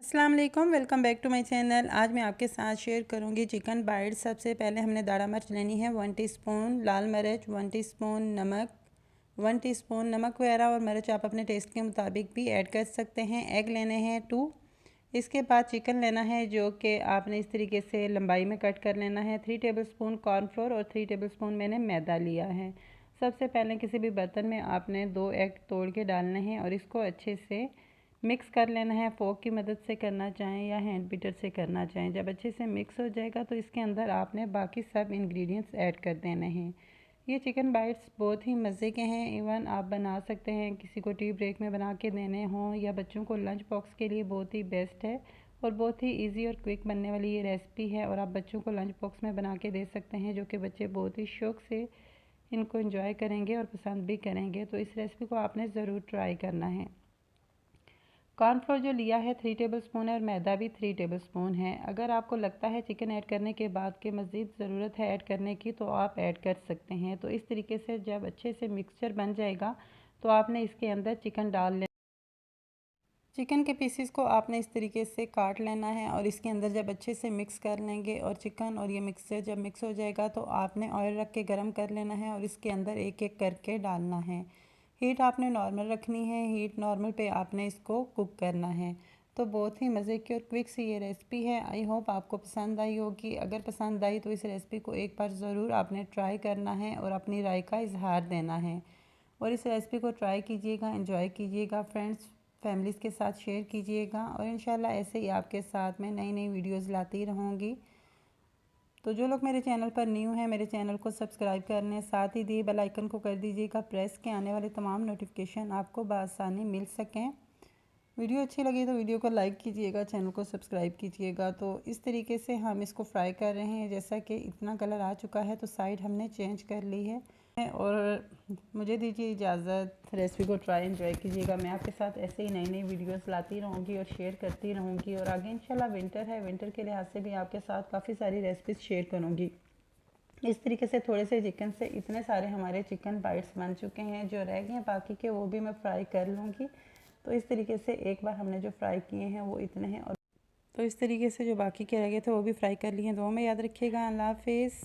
अस्सलाम वालेकुम, welcome back to my channel. आज मैं आपके साथ शेयर करूंगी चिकन बाइट्स। सबसे पहले हमने दाढ़ा मिर्च लेनी है 1 टीस्पून, लाल मिर्च 1 टीस्पून, नमक 1 टीस्पून। नमक वगैरह और मिर्च आप अपने टेस्ट के मुताबिक भी ऐड कर सकते हैं। एग लेने हैं 2। इसके बाद चिकन लेना है जो कि आपने इस तरीके से लंबाई में कट कर लेना है। 3 टेबलस्पून कॉर्नफ्लोर और 3 टेबलस्पून मैंने मैदा लिया है। सबसे पहले किसी भी बर्तन में आपने 2 एग तोड़ के डालने हैं और इसको अच्छे से मिक्स कर लेना है। फोक की मदद से करना चाहें या हैंड बीटर से करना चाहें। जब अच्छे से मिक्स हो जाएगा तो इसके अंदर आपने बाकी सब इंग्रेडिएंट्स ऐड कर देने हैं। ये चिकन बाइट्स बहुत ही मज़े के हैं। इवन आप बना सकते हैं, किसी को टी ब्रेक में बना के देने हों या बच्चों को लंच बॉक्स के लिए बहुत ही बेस्ट है और बहुत ही ईजी और क्विक बनने वाली ये रेसिपी है। और आप बच्चों को लंच बॉक्स में बना के दे सकते हैं, जो कि बच्चे बहुत ही शौक़ से इनको एंजॉय करेंगे और पसंद भी करेंगे। तो इस रेसिपी को आपने ज़रूर ट्राई करना है। कॉर्नफ्लोर जो लिया है 3 टेबलस्पून है और मैदा भी 3 टेबलस्पून है। अगर आपको लगता है चिकन ऐड करने के बाद कि मज़ीद ज़रूरत है ऐड करने की तो आप ऐड कर सकते हैं। तो इस तरीके से जब अच्छे से मिक्सचर बन जाएगा तो आपने इसके अंदर चिकन डाल लेना। चिकन के पीसेस को आपने इस तरीके से काट लेना है और इसके अंदर जब अच्छे से मिक्स कर लेंगे और चिकन और ये मिक्सचर जब मिक्स हो जाएगा तो आपने ऑयल रख के गरम कर लेना है और इसके अंदर एक एक करके डालना है। हीट आपने नॉर्मल रखनी है। हीट नॉर्मल पे आपने इसको कुक करना है। तो बहुत ही मज़े की और क्विक सी ये रेसिपी है। आई होप आपको पसंद आई होगी। अगर पसंद आई तो इस रेसिपी को एक बार ज़रूर आपने ट्राई करना है और अपनी राय का इजहार देना है। और इस रेसिपी को ट्राई कीजिएगा, एंजॉय कीजिएगा, फ्रेंड्स फैमिलीज़ के साथ शेयर कीजिएगा और इंशाल्लाह ऐसे ही आपके साथ मैं नई नई वीडियोज़ लाती रहूँगी। तो जो लोग मेरे चैनल पर न्यू हैं, मेरे चैनल को सब्सक्राइब करने साथ ही दिए बेल आइकन को कर दीजिएगा प्रेस, के आने वाले तमाम नोटिफिकेशन आपको बआसानी मिल सकें। वीडियो अच्छी लगी तो वीडियो को लाइक कीजिएगा, चैनल को सब्सक्राइब कीजिएगा। तो इस तरीके से हम इसको फ्राई कर रहे हैं। जैसा कि इतना कलर आ चुका है तो साइड हमने चेंज कर ली है। और मुझे दीजिए इजाज़त। रेसिपी को ट्राई एंजॉय कीजिएगा। मैं आपके साथ ऐसे ही नई नई वीडियोस लाती रहूँगी और शेयर करती रहूँगी। और आगे इंशाल्लाह विंटर है, विंटर के लिहाज से भी आपके साथ काफ़ी सारी रेसिपीज़ शेयर करूँगी। इस तरीके से थोड़े से चिकन से इतने सारे हमारे चिकन बाइट्स बन चुके हैं। जो रह गए हैं बाकी के वो भी मैं फ्राई कर लूँगी। तो इस तरीके से एक बार हमने जो फ्राई किए हैं वो इतने हैं और तो इस तरीके से जो बाकी के रह गए थे वो भी फ्राई कर लिए हैं। दुआ में याद रखिएगा। अल्लाह हाफिज़।